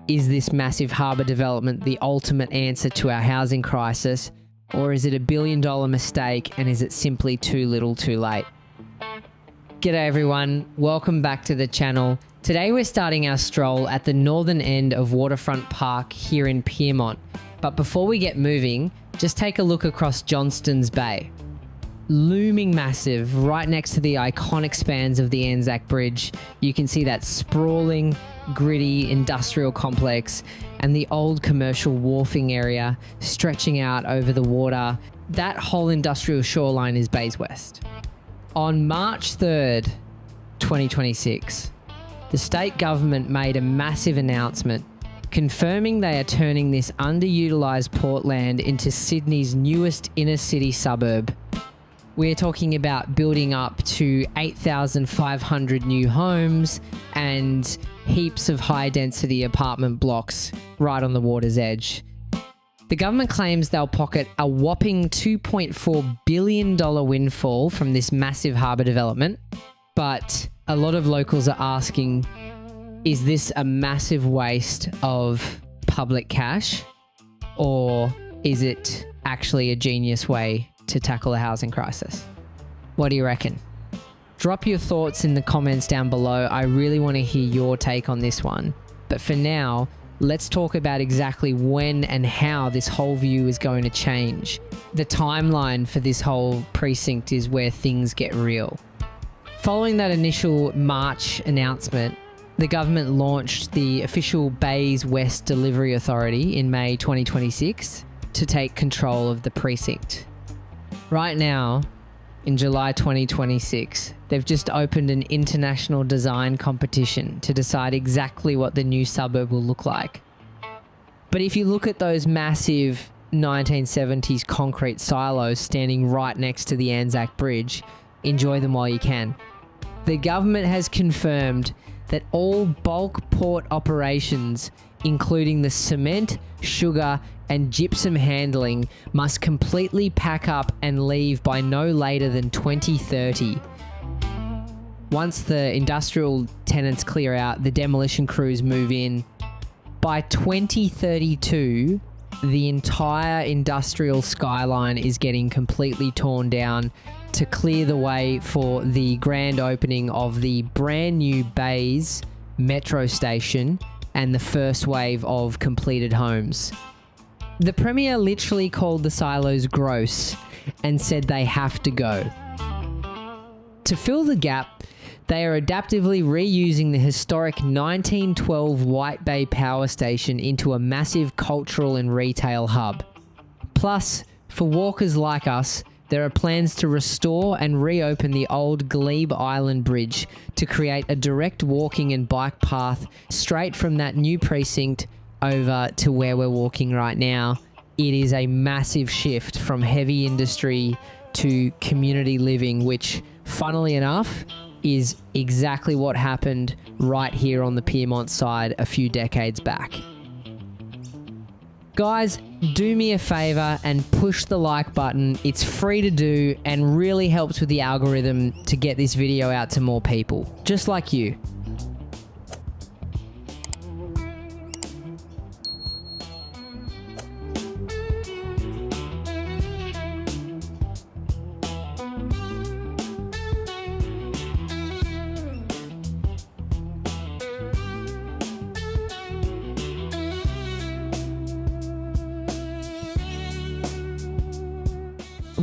Is this massive harbour development the ultimate answer to our housing crisis, or is it a billion-dollar mistake and is it simply too little too late? G'day everyone, welcome back to the channel. Today we're starting our stroll at the northern end of Waterfront Park here in Pyrmont. But before we get moving, just take a look across Johnstons Bay. Looming massive, right next to the iconic spans of the Anzac Bridge, you can see that sprawling, gritty industrial complex and the old commercial wharfing area stretching out over the water. That whole industrial shoreline is Bays West. On March 3rd, 2026, the state government made a massive announcement confirming they are turning this underutilised portland into Sydney's newest inner city suburb. We're talking about building up to 8,500 new homes and heaps of high-density apartment blocks right on the water's edge. The government claims they'll pocket a whopping $2.4 billion windfall from this massive harbour development, but a lot of locals are asking, is this a massive waste of public cash, or is it actually a genius way to tackle a housing crisis? What do you reckon? Drop your thoughts in the comments down below. I really want to hear your take on this one. But for now, let's talk about exactly when and how this whole view is going to change. The timeline for this whole precinct is where things get real. Following that initial March announcement, the government launched the official Bays West Delivery Authority in May 2026 to take control of the precinct. Right now, in July 2026, they've just opened an international design competition to decide exactly what the new suburb will look like. But if you look at those massive 1970s concrete silos standing right next to the Anzac Bridge, enjoy them while you can. The government has confirmed that all bulk port operations, including the cement, sugar, and gypsum handling, must completely pack up and leave by no later than 2030. Once the industrial tenants clear out, the demolition crews move in. By 2032, the entire industrial skyline is getting completely torn down to clear the way for the grand opening of the brand new Bays metro station and the first wave of completed homes. The Premier literally called the silos gross and said they have to go. To fill the gap, they are adaptively reusing the historic 1912 White Bay Power Station into a massive cultural and retail hub. Plus, for walkers like us, there are plans to restore and reopen the old Glebe Island Bridge to create a direct walking and bike path straight from that new precinct over to where we're walking right now. It is a massive shift from heavy industry to community living, which, funnily enough, is exactly what happened right here on the Pyrmont side a few decades back. Guys, do me a favor and push the like button. It's free to do and really helps with the algorithm to get this video out to more people, just like you.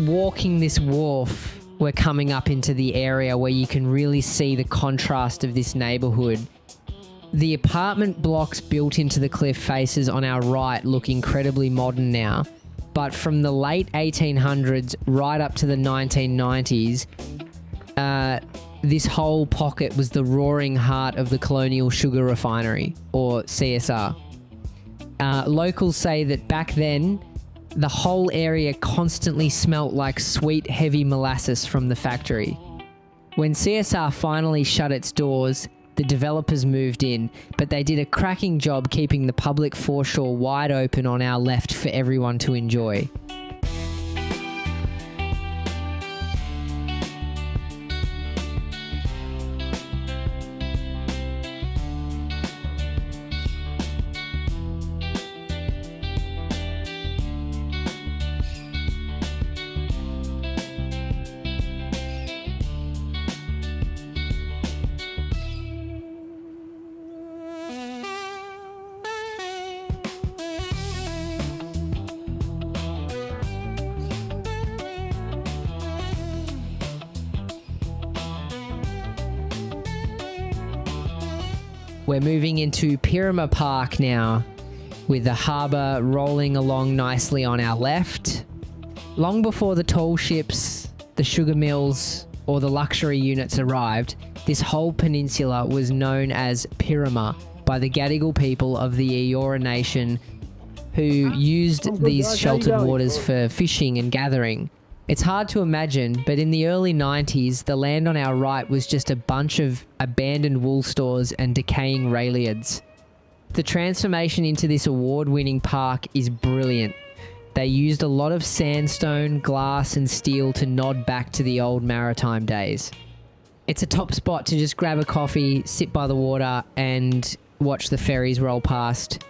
Walking this wharf, we're coming up into the area where you can really see the contrast of this neighbourhood. The apartment blocks built into the cliff faces on our right look incredibly modern now, but from the late 1800s right up to the 1990s, this whole pocket was the roaring heart of the Colonial Sugar Refinery, or CSR. Locals say that back then, the whole area constantly smelt like sweet, heavy molasses from the factory. When CSR finally shut its doors, the developers moved in, but they did a cracking job keeping the public foreshore wide open on our left for everyone to enjoy. We're moving into Pirrama Park now, with the harbour rolling along nicely on our left. Long before the tall ships, the sugar mills, or the luxury units arrived, this whole peninsula was known as Pirrama by the Gadigal people of the Eora Nation, who used these sheltered waters for fishing and gathering. It's hard to imagine, but in the early 90s, the land on our right was just a bunch of abandoned wool stores and decaying railyards. The transformation into this award-winning park is brilliant. They used a lot of sandstone, glass and steel to nod back to the old maritime days. It's a top spot to just grab a coffee, sit by the water and watch the ferries roll past.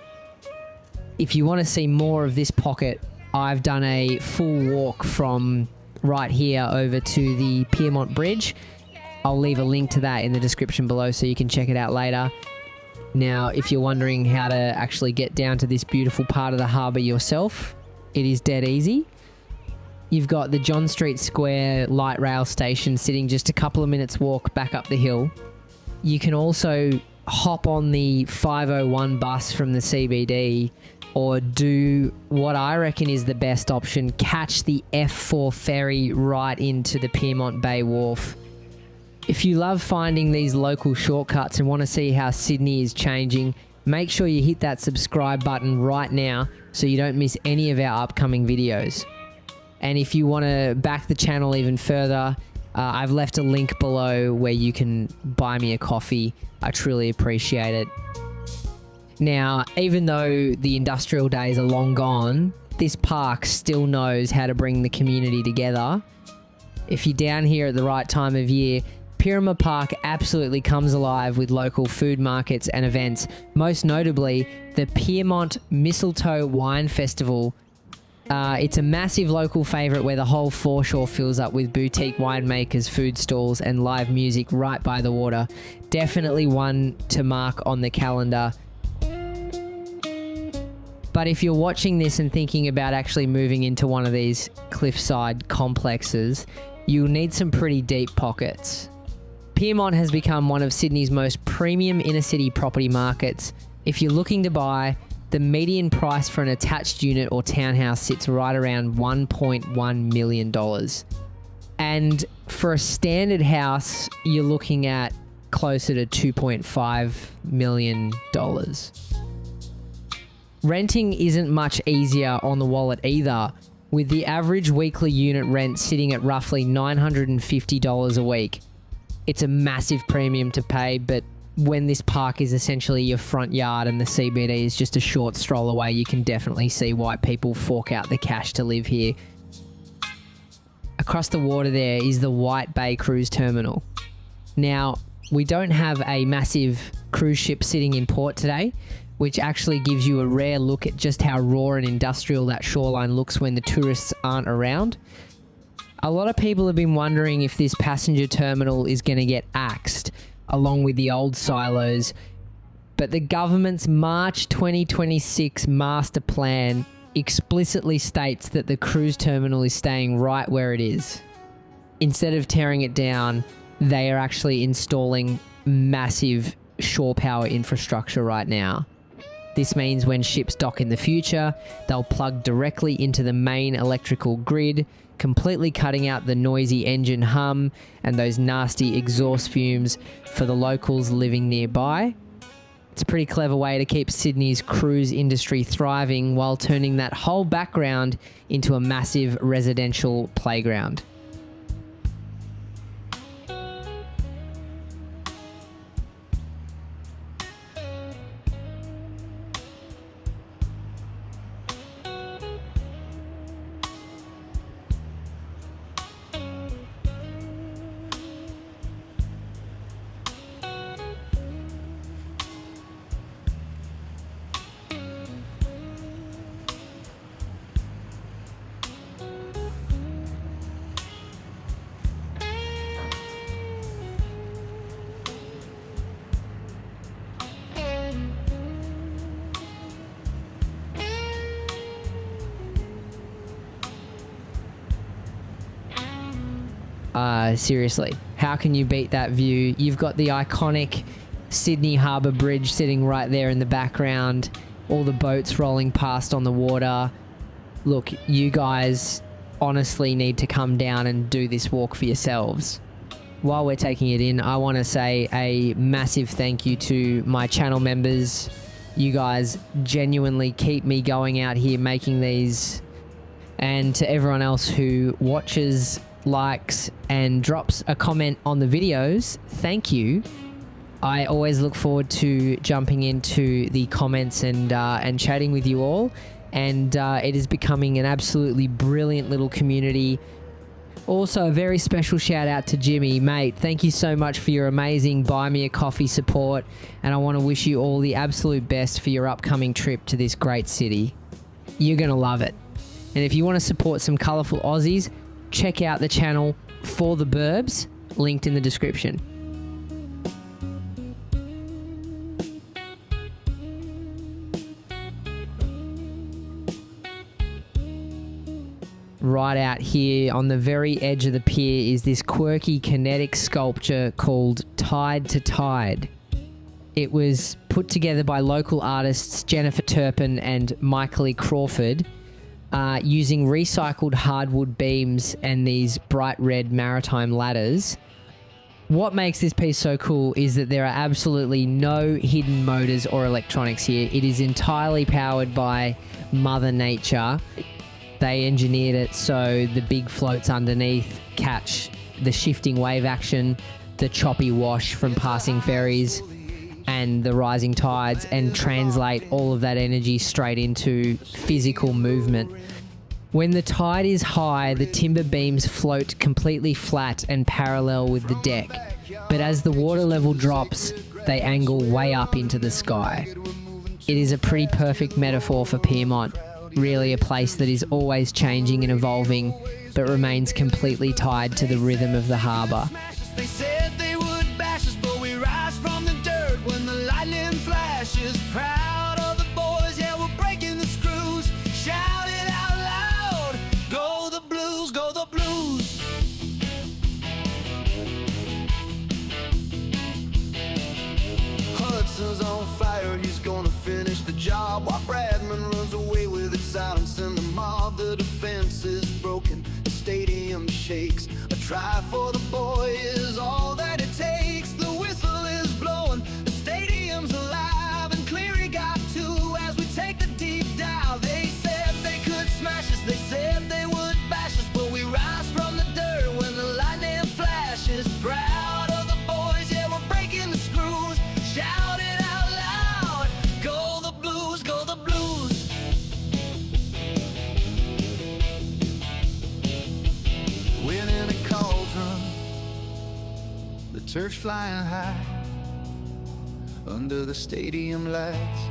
If you want to see more of this pocket, I've done a full walk from right here over to the Pyrmont Bridge. I'll leave a link to that in the description below so you can check it out later. Now, if you're wondering how to actually get down to this beautiful part of the harbour yourself, it is dead easy. You've got the John Street Square light rail station sitting just a couple of minutes walk back up the hill. You can also hop on the 501 bus from the CBD, or do what I reckon is the best option, catch the F4 ferry right into the Pyrmont Bay Wharf. If you love finding these local shortcuts and want to see how Sydney is changing, make sure you hit that subscribe button right now so you don't miss any of our upcoming videos. And if you want to back the channel even further, I've left a link below where you can buy me a coffee. I truly appreciate it. Now, even though the industrial days are long gone, this park still knows how to bring the community together. If you're down here at the right time of year, Pirrama Park absolutely comes alive with local food markets and events, most notably the Pyrmont Mistletoe Wine Festival. It's a massive local favourite where the whole foreshore fills up with boutique winemakers, food stalls and live music right by the water. Definitely one to mark on the calendar. But if you're watching this and thinking about actually moving into one of these cliffside complexes, you'll need some pretty deep pockets. Pyrmont has become one of Sydney's most premium inner-city property markets. If you're looking to buy, the median price for an attached unit or townhouse sits right around $1.1 million. And for a standard house, you're looking at closer to $2.5 million. Renting isn't much easier on the wallet either, with the average weekly unit rent sitting at roughly $950 a week. It's a massive premium to pay, but when this park is essentially your front yard and the CBD is just a short stroll away, you can definitely see why people fork out the cash to live here. Across the water there is the White Bay Cruise Terminal. Now, we don't have a massive cruise ship sitting in port today, which actually gives you a rare look at just how raw and industrial that shoreline looks when the tourists aren't around. A lot of people have been wondering if this passenger terminal is going to get axed, along with the old silos, but the government's March 2026 master plan explicitly states that the cruise terminal is staying right where it is. Instead of tearing it down, they are actually installing massive shore power infrastructure right now. This means when ships dock in the future, they'll plug directly into the main electrical grid, completely cutting out the noisy engine hum and those nasty exhaust fumes for the locals living nearby. It's a pretty clever way to keep Sydney's cruise industry thriving while turning that whole background into a massive residential playground. Seriously, how can you beat that view? You've got the iconic Sydney Harbour Bridge sitting right there in the background, all the boats rolling past on the water. Look, you guys honestly need to come down and do this walk for yourselves. While we're taking it in, I want to say a massive thank you to my channel members. You guys genuinely keep me going out here making these. And to everyone else who watches, likes, and drops a comment on the videos, thank you. I always look forward to jumping into the comments and chatting with you all. And it is becoming an absolutely brilliant little community. Also, a very special shout out to Jimmy. Mate, thank you so much for your amazing Buy Me a Coffee support. And I want to wish you all the absolute best for your upcoming trip to this great city. You're going to love it. And if you want to support some colourful Aussies, check out the channel For the Burbs, linked in the description. Right out here on the very edge of the pier is this quirky kinetic sculpture called Tide to Tide. It was put together by local artists Jennifer Turpin and Michael E. Crawford, using recycled hardwood beams and these bright red maritime ladders. What makes this piece so cool is that there are absolutely no hidden motors or electronics here. It is entirely powered by Mother Nature. They engineered it so the big floats underneath catch the shifting wave action, the choppy wash from passing ferries, and the rising tides, and translate all of that energy straight into physical movement. When the tide is high, the timber beams float completely flat and parallel with the deck. But as the water level drops, they angle way up into the sky. It is a pretty perfect metaphor for Pyrmont. Really a place that is always changing and evolving, but remains completely tied to the rhythm of the harbour. They said they would bash us, but we rise from the dirt when the lightning flashes. Proud of the boys, yeah, we're breaking the screws. Shout it out loud, go the blues, go the blues. Hudson's on fire, he's gonna finish the job while Bradman runs away with it. Silence in the mob, the defense is broken, the stadium shakes. A try for the boy is all that it takes. The whistle is blowing, the stadium's alive, and Cleary got two as we take the deep dive. They said they could smash us, they said they would bash us, but we rise from the dirt when the lightning flashes. Proud of the boys, yeah, we're breaking the screws. Shout it out loud, go the blues, go the blues. When in a cauldron, the turf's flying high, under the stadium lights,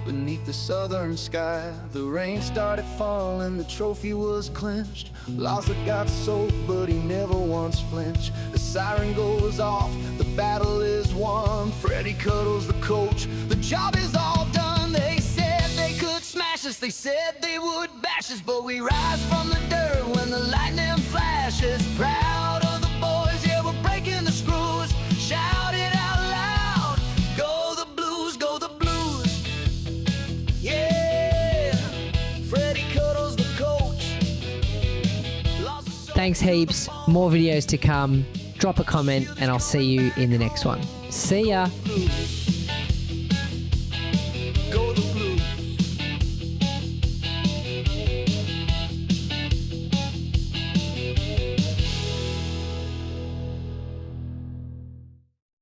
beneath the southern sky. The rain started falling, the trophy was clinched. Laza got soaked, but he never once flinched. The siren goes off, the battle is won. Freddie cuddles the coach, the job is all done. They said they could smash us, they said they would bash us, but we rise from the dirt when the lightning flashes. Proud of the boys, yeah, we're breaking the screws. Shout it out loud, go the blues, go the blues. Yeah, Freddie cuddles the coach. Thanks heaps. More videos to come. Drop a comment and I'll see you in the next one. See ya.